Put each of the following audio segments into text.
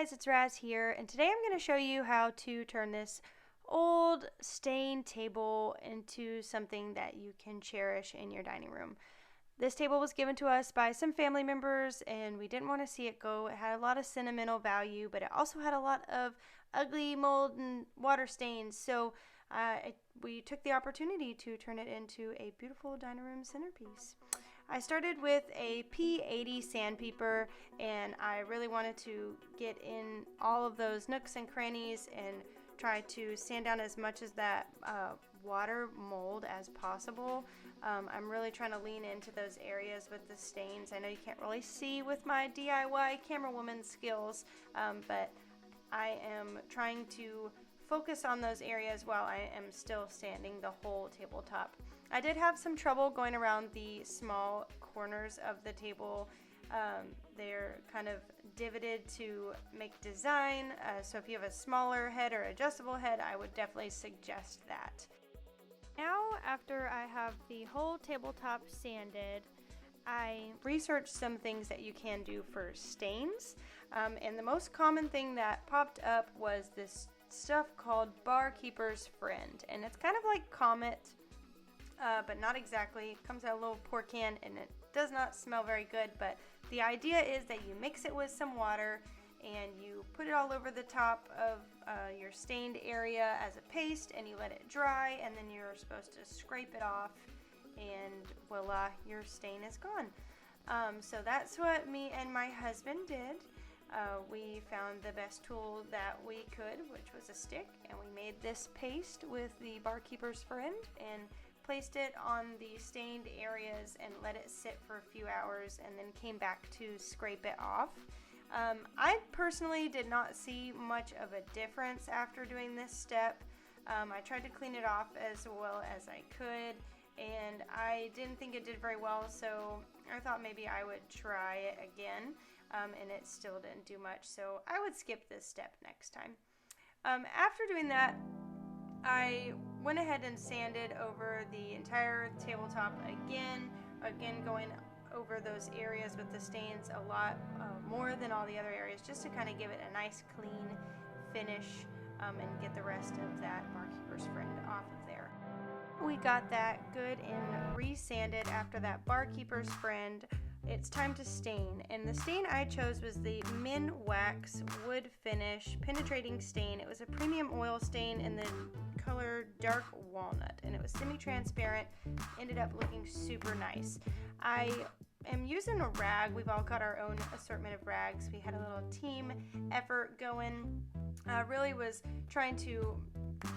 guys, it's Raz here, and today I'm going to show you how to turn this old stained table into something that you can cherish in your dining room. This table was given to us by some family members and we didn't want to see it go. It had a lot of sentimental value, but it also had a lot of ugly mold and water stains, so we took the opportunity to turn it into a beautiful dining room centerpiece. I started with a P80 sandpaper, and I really wanted to get in all of those nooks and crannies and try to sand down as much as that water mold as possible. I'm really trying to lean into those areas with the stains. I know you can't really see with my DIY camera woman skills, but I am trying to focus on those areas while I am still sanding the whole tabletop. I did have some trouble going around the small corners of the table. They're kind of divoted to make design, so if you have a smaller head or adjustable head, I would definitely suggest that. Now, after I have the whole tabletop sanded, I researched some things that you can do for stains, and the most common thing that popped up was this stuff called Barkeeper's Friend, and it's kind of like Comet, but not exactly. It comes out a little pour can and it does not smell very good, but the idea is that you mix it with some water and you put it all over the top of your stained area as a paste, and you let it dry, and then you're supposed to scrape it off, and voila, your stain is gone. So that's what me and my husband did. We found the best tool that we could, which was a stick, and we made this paste with the Barkeeper's Friend and placed it on the stained areas and let it sit for a few hours, and then came back to scrape it off. I personally did not see much of a difference after doing this step. I tried to clean it off as well as I could, and I didn't think it did very well, so I thought maybe I would try it again, and it still didn't do much, so I would skip this step next time. After doing that, I went ahead and sanded over the entire tabletop again going over those areas with the stains a lot more than all the other areas, just to kind of give it a nice clean finish, and get the rest of that Barkeeper's Friend off of there. We got that good and resanded after that Barkeeper's Friend. It's time to stain, and the stain I chose was the Min Wax Wood Finish Penetrating Stain. It was a premium oil stain in the color Dark Walnut, and it was semi-transparent. Ended up looking super nice. I am using a rag. We've all got our own assortment of rags. We had a little team effort going. Really was trying to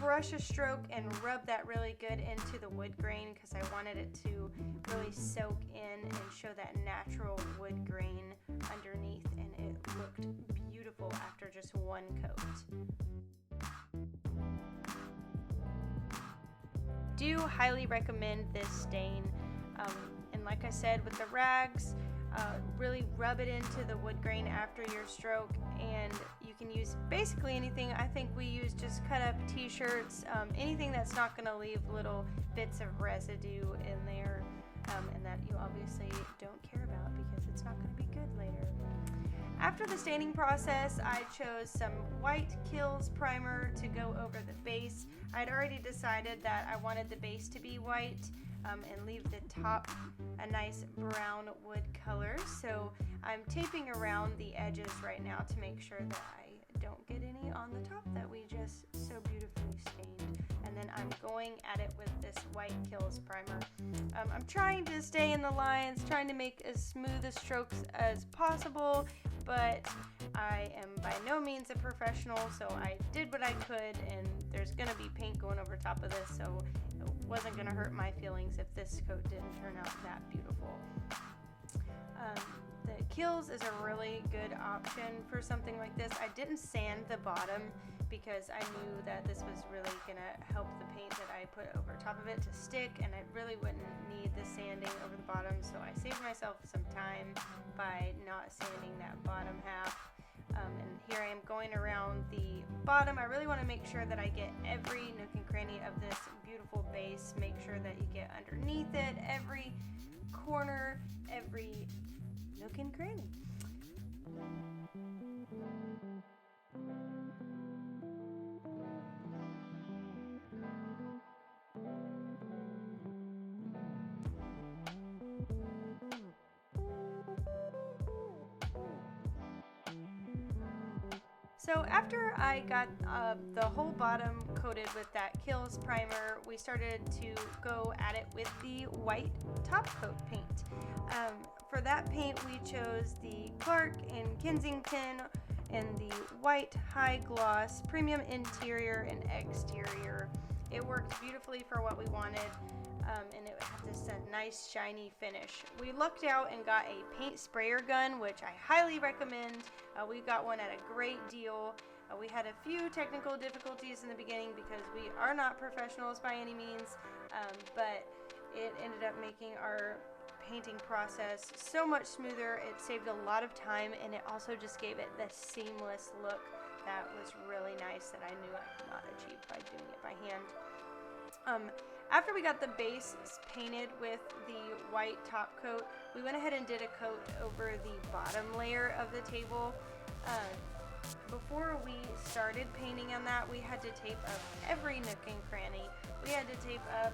brush a stroke and rub that really good into the wood grain, because I wanted it to really soak in and show that natural wood grain underneath, and it looked beautiful after just one coat. Do highly recommend this stain, and like I said, with the rags, really rub it into the wood grain after your stroke, and you can use basically anything. I think we use just cut up t-shirts, anything that's not going to leave little bits of residue in there, and that you obviously don't care about because it's not going to be good later. After the staining process, I chose some White Kills primer to go over the base. I'd already decided that I wanted the base to be white, and leave the top a nice brown wood color. So I'm taping around the edges right now to make sure that I don't get any on the top that we just so beautifully stained. And then I'm going at it with this White Kills primer. I'm trying to stay in the lines, trying to make as smooth a strokes as possible, but I am by no means a professional, so I did what I could, and there's gonna be paint going over top of this, so it wasn't gonna hurt my feelings if this coat didn't turn out that beautiful. The Kills is a really good option for something like this. I didn't sand the bottom because I knew that this was really gonna help the paint that I put over top of it to stick, and I really wouldn't need the sanding over the bottom, so I saved myself some time by not sanding that bottom half. And here I am going around the bottom. I really want to make sure that I get every nook and cranny of this beautiful base. Make sure that you get underneath it, every corner, every nook and cranny. So after I got the whole bottom coated with that Kills primer, we started to go at it with the white top coat paint. For that paint, we chose the Clark in Kensington and the white high gloss premium interior and exterior. It worked beautifully for what we wanted. And it had this nice shiny finish. We lucked out and got a paint sprayer gun, which I highly recommend. We got one at a great deal. We had a few technical difficulties in the beginning because we are not professionals by any means, but it ended up making our painting process so much smoother. It saved a lot of time, and it also just gave it the seamless look that was really nice that I knew I could not achieve by doing it by hand. After we got the base painted with the white top coat, we went ahead and did a coat over the bottom layer of the table. Before we started painting on that, we had to tape up every nook and cranny. We had to tape up,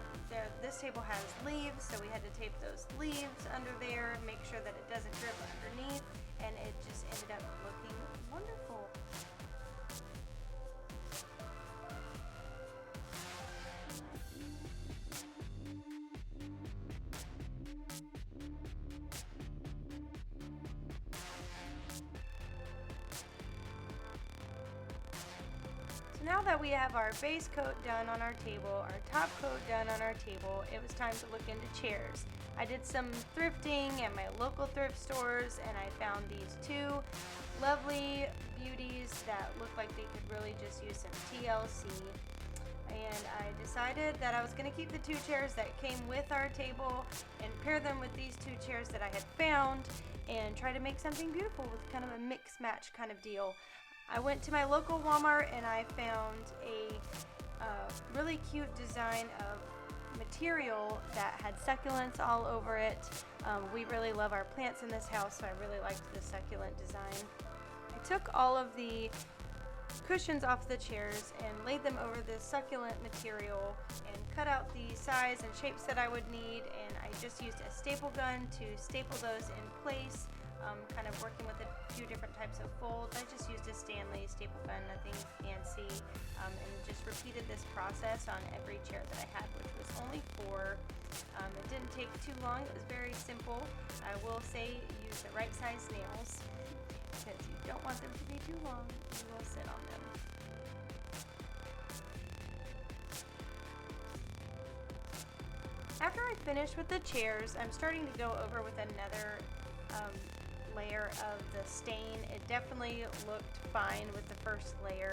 this table has leaves, so we had to tape those leaves under there, make sure that it doesn't drip underneath, and it just ended up looking wonderful. So now that we have our base coat done on our table, our top coat done on our table, it was time to look into chairs. I did some thrifting at my local thrift stores, and I found these two lovely beauties that looked like they could really just use some TLC. And I decided that I was going to keep the two chairs that came with our table and pair them with these two chairs that I had found and try to make something beautiful with kind of a mix match kind of deal. I went to my local Walmart and I found a really cute design of material that had succulents all over it. We really love our plants in this house, so I really liked the succulent design. I took all of the cushions off the chairs and laid them over this succulent material and cut out the size and shapes that I would need, and I just used a staple gun to staple those in place. Kind of working with a few different types of folds. I just used a Stanley staple gun, nothing fancy, and just repeated this process on every chair that I had, which was only 4. It didn't take too long. It was very simple. I will say use the right size nails because you don't want them to be too long. You will sit on them. After I finished with the chairs, I'm starting to go over with another layer of the stain. It definitely looked fine with the first layer,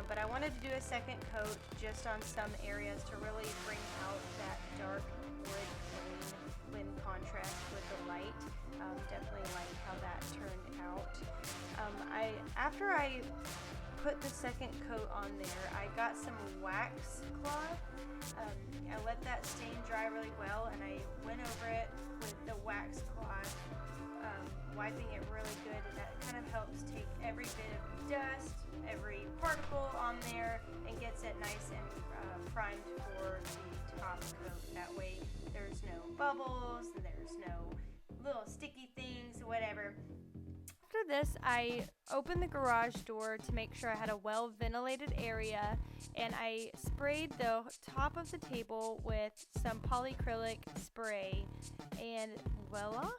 but I wanted to do a second coat just on some areas to really bring out that dark wood grain in contrast with the light. Definitely like how that turned out. After I put the second coat on there, I got some wax cloth. I let that stain dry really well, and I went over it with the wax cloth, wiping it really good, and that kind of helps take every bit of dust, every particle on there, and gets it nice and primed for the top coat. That way there's no bubbles, and there's no little sticky things, whatever. After this, I opened the garage door to make sure I had a well-ventilated area, and I sprayed the top of the table with some polyacrylic spray, and voila!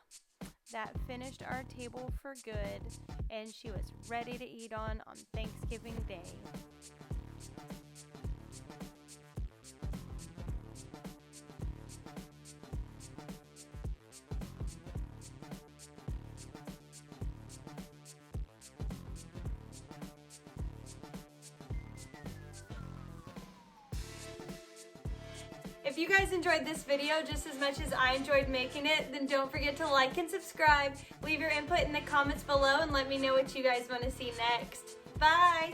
That finished our table for good, and she was ready to eat on Thanksgiving Day. If you guys enjoyed this video just as much as I enjoyed making it, then don't forget to like and subscribe. Leave your input in the comments below and let me know what you guys want to see next. Bye!